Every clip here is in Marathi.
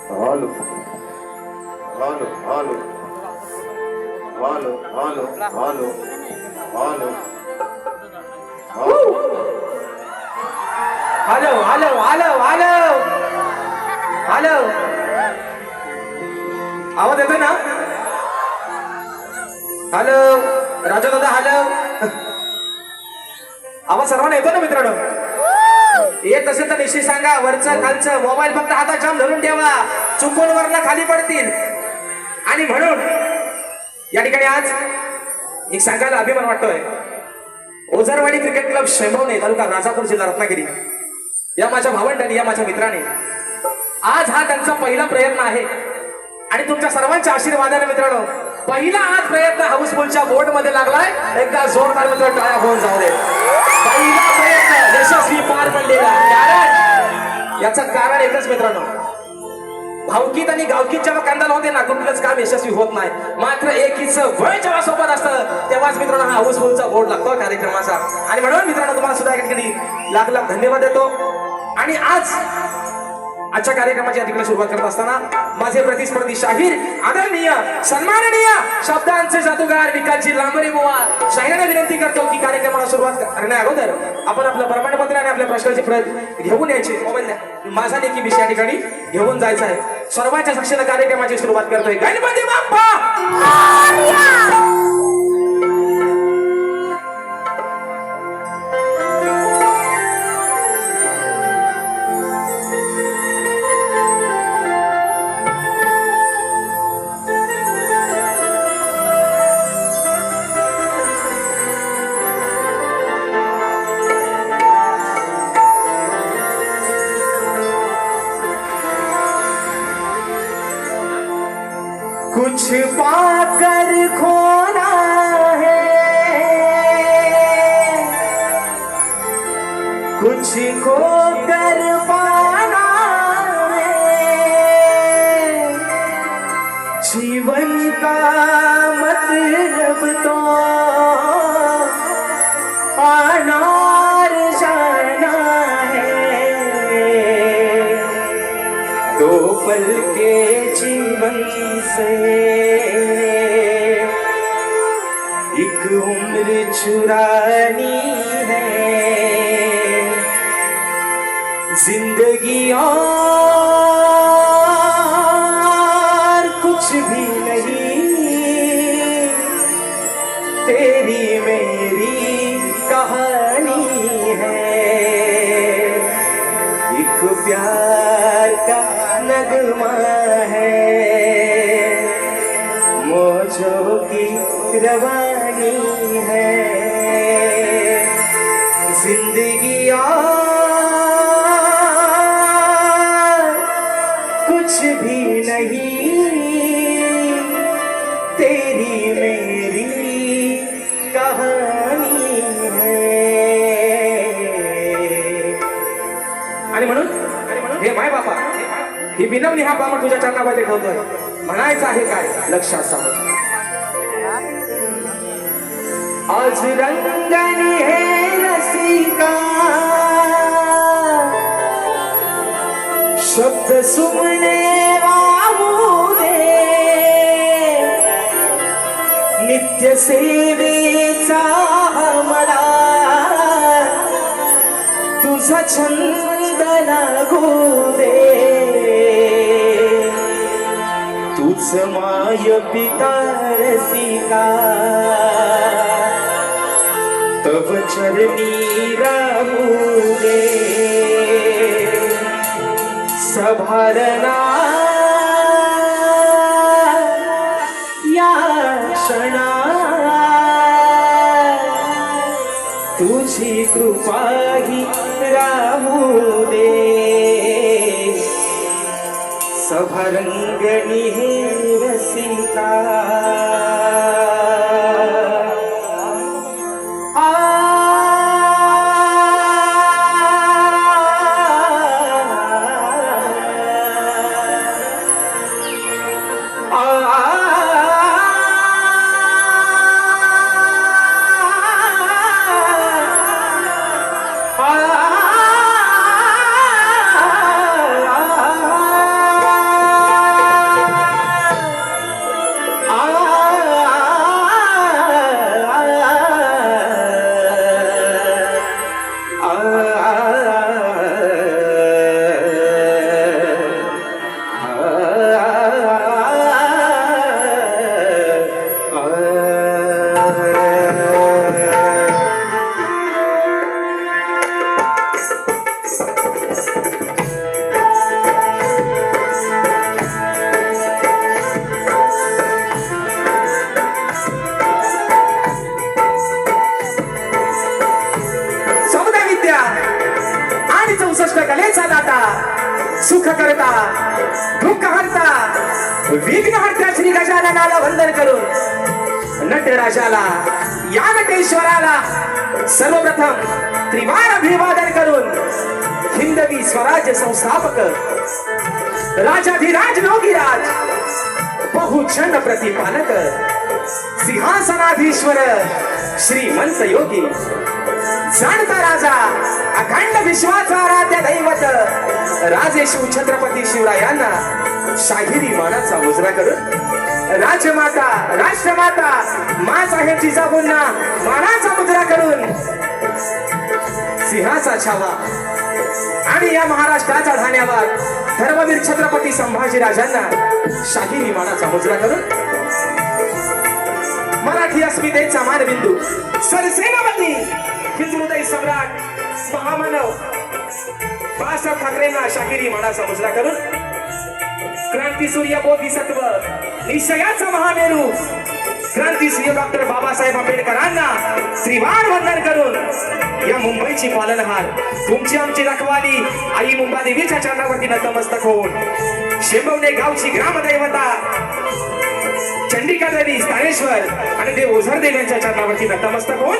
Halo. Halo, halo. Halo, halo, halo. Halo. Hello hello hello hello hello आवाज येतोय ना? हॅलो राजा दादा हॅलो आवाज सर्वांना येतो ना मित्रांनो? येत असेल तर निश्चित सांगा. वरचं खालचं मोबाईल फक्त हातात जाम धरून ठेवा, चुकून वरनं खाली पडतील. आणि म्हणून या ठिकाणी आज एक सांगायला अभिमान वाटतोय. ओझरवाडी क्रिकेट क्लब शेंबवणे तालुका राजापूर जिल्हा रत्नागिरी या माझ्या भावंडांनी, या माझ्या मित्राने आज हा त्यांचा पहिला प्रयत्न आहे. आणि तुमच्या सर्वांच्या आशीर्वादाने मित्रांनो पहिला आज प्रयत्न हाऊसफुलच्या बोर्ड मध्ये लागलाय. एकदा जोरदार मित्र टाळ्या होऊन जाऊ दे. पहिला प्रयत्न यशस्वी पार पडलेला. कारण याचं कारण एकच मित्रांनो, भावकीत आणि गावकीत जेव्हा कांदा होते ना कुठलंच काम यशस्वी होत नाही. मात्र एकीच वय जेव्हा सोबत असतं तेव्हाच मित्रांनो हा हाऊसफुलचा बोर्ड लागतो कार्यक्रमाचा. आणि म्हणून मित्रांनो तुम्हाला सुद्धा या ठिकाणी लाख लाख धन्यवाद देतो. आणि आजच्या कार्यक्रमाची या ठिकाणी सुरुवात करत असताना माझे प्रतिस्पर्धी शाहीर आदरणीय सन्माननीय शब्दांचे जादूगार विकासजी लांबरे बुवा शाहिराने विनंती करतो की कार्यक्रमाला सुरुवात करण्या अगोदर आपण आपलं प्रमाणपत्र आणि आपल्या प्रश्नाचे प्रत घेऊन यायचे. मोबाईल माझा देखील विषय या ठिकाणी घेऊन जायचा आहे. सर्वांच्या साक्षीने कार्यक्रमाची सुरुवात करतोय. गणपती बाप्पा कुछ पाकर खोना है, कुछ खोकर पाना है, जीवन का मतलब तो आना और जाना है. दो पल के जीवन से एक उम्र चुरानी है. जिंदगी और कुछ भी नहीं, तेरी मेरी कहानी है. एक प्यार का नगमा है, मौजों की रवानी है. जिंदगी और कुछ भी नहीं, तेरी मेरी कहानी है. आणि म्हणून हे माय बापा ही विनवणी हा बाबा तुझ्या चरणामध्ये ठेवतोय. म्हणायचं आहे काय लक्षात सांग. आज रंगनी है रसिका, शब्द सुमने वाहू दे. नित्य सेवेचा मला तुझा छंद लागू दे. तुझ माय पिता रसिका, तव चरणी राहू दे. सभारणा या क्षणा तुझी कृपा ही राहू दे. सभरंगणी हे रसिका. सुख करता दुःख हरता विघ्न हरता श्री गजाननाला वंदन करून नटराजाला या नटेश्वराला सर्वप्रथम त्रिवार अभिवादन करून हिंदवी स्वराज्य संस्थापक राजाधिराज योगीराज बहुचंड प्रतिपालक सिंहासनाधीश्वर श्रीमंत योगी जाणता राजा अखंड विश्वाचा आराध्य दैवत राजेशिव छत्रपती शिवरायांना शाहिरी मानाचा मुजरा करून राजमाता राष्ट्रमाता मा साहेब जिजाऊंना मानाचा मुजरा करून सिंहाचा छावा आणि या महाराष्ट्राच्या धान्यावर धर्मवीर छत्रपती संभाजी राजांना शाहिरी मानाचा मुजरा करून मराठी अस्मितेचा मानबिंदू सरसेनापती हिंदुहृदय सम्राट महामानव बाळासाहेब ठाकरेंना शाहिरी मानाचा मुजरा करून क्रांती सूर्य बोधिसत्व निश्चयाचा महामेरू क्रांती सूर्य डॉक्टर बाबासाहेब आंबेडकरांना त्रिवार वंदन करून या मुंबईची पालनहार तुमची आमची रखवाली आई मुंबादेवीच्या चरणावरती नतमस्तक होऊन शेंबवणे गावची ग्रामदैवता चंडिका देवी स्थानेश्वर आणि देव ओझर देव यांच्या चरणावरती नतमस्तक होऊन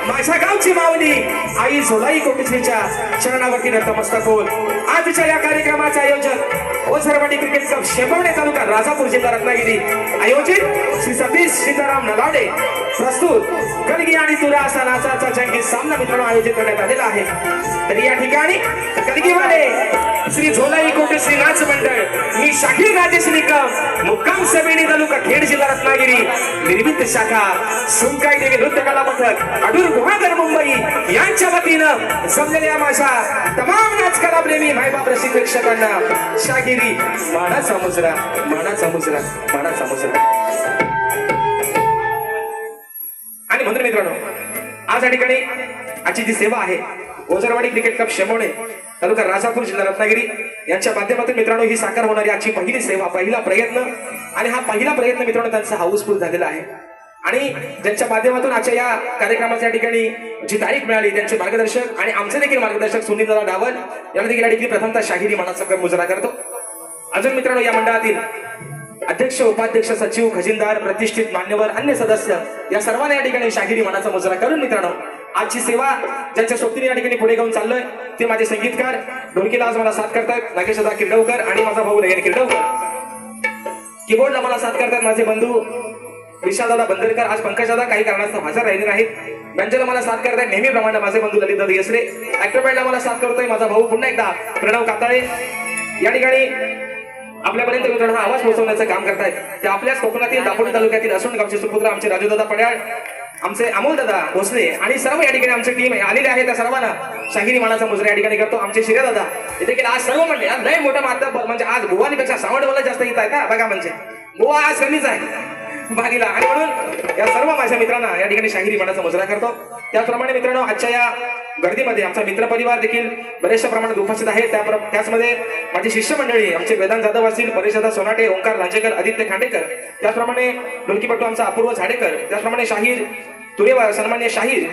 माझ्या गावची माऊली आई झोलाई कोटश्रीच्या चरणावरती नतमस्तक होऊन आजच्या या कार्यक्रमाचे आयोजक ओझरवाडी क्रिकेट क्लब शेंबवणे तालुका राजापूर जिल्हा रत्नागिरी आयोजित श्री सतीश सीताराम नगावडे प्रस्तुत कलगी आणि तुरा असा नाचाचा जंगी सामना मित्रांनो आयोजित करण्यात आलेला आहे. तरी या ठिकाणी कलगीवाले श्री झोलाई कोटश्री नाच मंडळ मी शाहीर राजेश निकम मुक्काम सभेणी तालुका खेड जिल्हा रत्नागिरी निर्मित शाखा सुंकाई देवी नृत्य कला पथक अडूर गुहागर मुंबई यांच्या वतीनं जमलेल्या माझ्या तमाम नाचकला प्रेमी मायबाप रसिक प्रेक्षकांना शाहिरी मानाचा मुजरा मानाचा मुजरा मानाचा मुजरा. आणि म्हणून मित्रांनो आज या ठिकाणी आजची जी सेवा आहे ओझरवाडी क्रिकेट क्लब शेंबवणे तालुका राजापूर जिल्हा रत्नागिरी यांच्या माध्यमातून मित्रांनो ही साकार होणारी आजची पहिली सेवा पहिला प्रयत्न आणि हा पहिला प्रयत्न मित्रांनो त्यांचा हाऊसफुल झालेला आहे. आणि ज्यांच्या माध्यमातून आजच्या या कार्यक्रमाच्या ठिकाणी जी तारीख मिळाली त्यांचे मार्गदर्शक आणि आमचे देखील मार्गदर्शक सुनीलदादा डावल यांना देखील या ठिकाणी प्रथमतः शाहिरी मानाचा मुजरा करतो. अजून मित्रांनो या मंडळातील अध्यक्ष उपाध्यक्ष सचिव खजिनदार प्रतिष्ठित मान्यवर अन्य सदस्य या सर्वांना या ठिकाणी शाहिरी मानाचा मुजरा करून मित्रांनो आजची सेवा ज्यांच्या सोबतीने या ठिकाणी पुढे घेऊन चाललोय ते माझे संगीतकार ढोलकीला आज मला साथ करतात नागेशदा किर्डवकर आणि माझा भाऊ नयन किर्डवकर. कीबोर्डला मला साथ करतात माझे बंधू विशालदादा बंदरकर. आज पंकजदादा काही कारणास्तव हजर राहिले नाहीत. बँजला मला साथ करतायत नेहमीप्रमाणे माझे बंधू ललितदादा येसरे. ऍक्टरपॅडला मला साथ करतोय माझा भाऊ पुन्हा एकदा प्रणव काताळे. या ठिकाणी आपल्यापर्यंत मित्रांनो हा आवाज पोहोचवण्याचं काम करतायत ते आपल्याच कोकणातील दापोली तालुक्यातील असोड गावचे सुपुत्र आमचे राजूदादा पड्याळ आमचे अमोलदादा भोसले आणि सर्व या ठिकाणी आमची टीम आलेले आहे त्या सर्वांना शाहिरी मानाचा मुजरा या ठिकाणी करतो. आमचे शिर्यादादा देखील आज सर्व म्हणले लय मोठा माता म्हणजे आज भुवानीपेक्षा सावंड मला जास्त येत आहे का बघा म्हणजे बुवा आज कमीच आहे बागीला. आणि म्हणून या सर्व माझ्या मित्रांना या ठिकाणी शाहिरी मानाचा मुजरा करतो. त्याचप्रमाणे मित्रांनो आजच्या या गर्दीमध्ये आमचा मित्र परिवार देखील बरेचशा प्रमाणात उपस्थित आहे. त्याचमध्ये माझी शिष्य मंडळी आमचे वेदांत जाधव असतील परेशदादा सोनाटे ओंकार लांजेकर आदित्य खांडेकर त्याचप्रमाणे ढोलकीपटू आमचा अपूर्व झाडेकर त्याचप्रमाणे शाहीर तुरेवा सन्मान्य शाहीर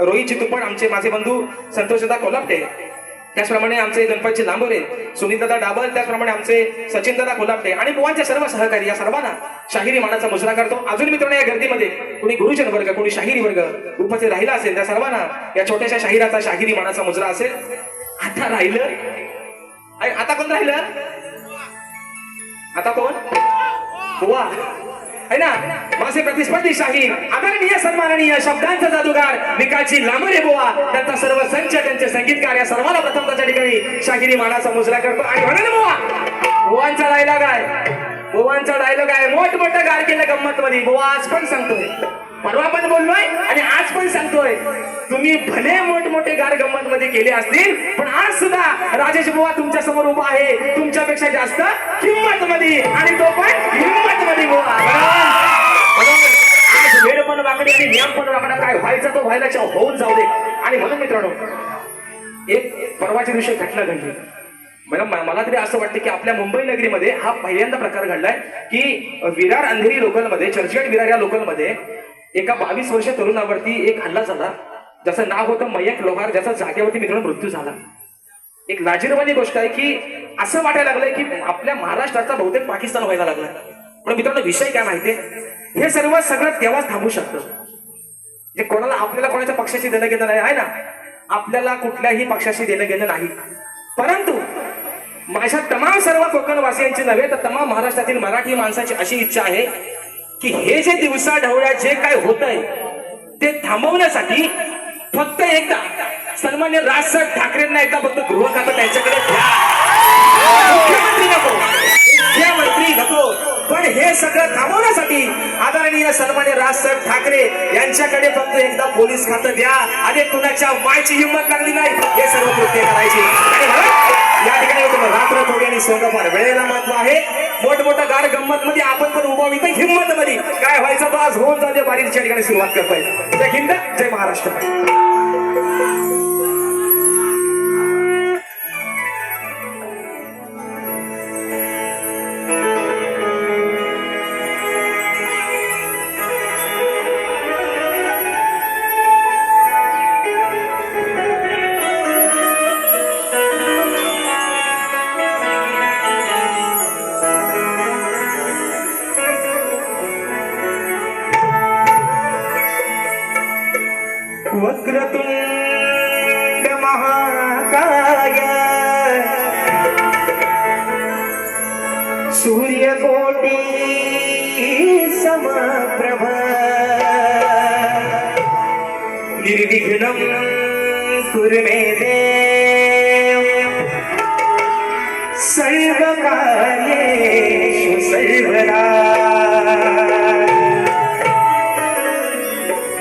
रोहित चितुपण आमचे माझे बंधू संतोषदादा कोल्हापटे त्याचप्रमाणे आमचे गणपतजी लांबोरे सुनीलदादा डाबल त्याचप्रमाणे आमचे सचिनदादा कोल्हापटे आणि बुवांचे सर्व सहकारी या सर्वांना शाहिरी मानाचा मुजरा करतो. अजून मित्रांनो या गर्दीमध्ये कोणी गुरुजन वर्ग कोणी शाहिरी वर्ग उपस्थित राहिला असेल त्या सर्वांना या छोट्याशा शाहिराचा शाहिरी मानाचा मुजरा असेल. आता राहिलं आता कोण राहिलं आता कोण बुवा है ना माझे प्रतिस्पर्धी शाहीर आदरणीय सन्माननीय शब्दांचा जादूगार विकासजी लांबरे बुवा त्यांचा सर्व संच त्यांचे संगीतकार या सर्वांना प्रथम त्याच्या ठिकाणी शाहिरी मानाचा मुजरा करतो. आणि म्हणून बुवा बुवांचा डायलॉग आहे बुवांचा डायलॉग आहे मोठमोठं गार केलं गंमत मध्ये बुवा आज पण सांगतोय परवा पण बोललोय आणि आज पण सांगतोय तुम्ही भले मोठमोठे गार गंमत मध्ये केले असतील पण आज सुद्धा राजेश बुवा तुमच्या समोर उभा आहे तुमच्यापेक्षा जास्त किंमत मध्ये आणि तो पण हिंमत मध्ये बुवा. आज वेळ पण वाकडी आणि नियम पण वाकडा काय व्हायचं तो व्हायला होऊन जाऊ दे. आणि म्हणून मित्रांनो एक परवाच्या दिवशी घटना घडली मला तरी असं वाटतं की आपल्या मुंबई नगरीमध्ये हा पहिल्यांदा प्रकार घडलाय की विरार अंधेरी लोकलमध्ये चर्चगेट विरार या लोकलमध्ये एका 22 वर्षीय तरुणावरती एक हल्ला झाला ज्याचं नाव होतं मयंक लोहार ज्याचा जागेवरती मित्रांनो मृत्यू झाला. एक लाजिरवाणी गोष्ट आहे की असं वाटायला लागलंय की आपल्या महाराष्ट्राचा बहुतेक पाकिस्तान व्हायला लागलाय. पण मित्रांनो विषय काय माहितीये, हे सगळं तेव्हाच थांबू शकतं जे कोणाला आपल्याला कोणाच्या पक्षाशी देणं घेणं नाही आहे ना. आपल्याला कुठल्याही पक्षाशी देणं घेणं नाही. परंतु माझ्या तमाम सर्व कोकणवासियांची नव्हे तर तमाम महाराष्ट्रातील मराठी माणसाची अशी इच्छा आहे की हे जे दिवसा ढवळ्या जे काय होतंय ते थांबवण्यासाठी फक्त एकदा सन्मान्य राजसाहेब ठाकरेंना एकदा फक्त गृह खातं त्यांच्याकडे द्या. मुख्यमंत्री नको, मुख्यमंत्री नको, पण हे सगळं थांबवण्यासाठी आदरणीय सन्मान्य राजसाहेब ठाकरे यांच्याकडे फक्त एकदा पोलीस खातं द्या. आणि कुणाच्या मायची हिंमत लागली नाही हे सर्व कृत्य करायची. आणि म्हणून या ठिकाणी रात्र थोडी आणि सोंगपार वेळेला महत्व आहे. मोठमोठा गार गंमत मध्ये आपण पण उभा इथं हिंमत मध्ये काय व्हायचं तो आज होऊन जाते बारीच्या ठिकाणी सुरुवात करतोय. जय हिंद, जय महाराष्ट्र. वक्रतुंड महाकाय सूर्यकोटी समप्रभ निर्विघ्नं कुरु मे देव सर्वकार्येषु सर्वदा.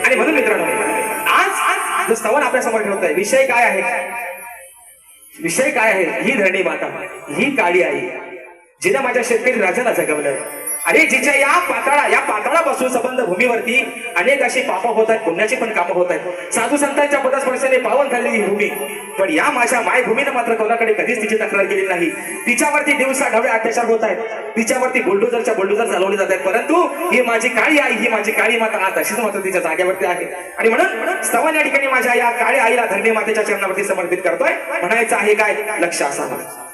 आणि म्हणून मित्रांनो आज स्तवन आपल्या समोर ठेवतोय. विषय काय आहे, विषय काय आहे, ही धरणी माता, ही काळी आई जिने माझ्या शेतकरी राजाला जगवलं. अरे जिच्या या पाताळापासून संबंध भूमीवरती अनेक अशी पापं होत आहेत, पुण्याची पण कामं होत आहेत. साधू संतांच्या पदस्पर्शाने पावन झालेली ही भूमी, पण या माझ्या मायभूमीनं मात्र कोणाकडे कधीच तिची तक्रार केली नाही. तिच्यावरती दिवसा ढवळे अत्याचार होत आहेत, तिच्यावरती बुलडोजर चालवले जात आहेत. परंतु ही माझी काळी आई, ही माझी काळी माता आज तशीच मात्र तिच्या जागेवरती आहे. आणि म्हणून स्तवन या ठिकाणी माझ्या या काळी आईला धरणी मातेच्या चरणावरती समर्पित करतोय. म्हणायचं आहे काय, लक्ष असावं.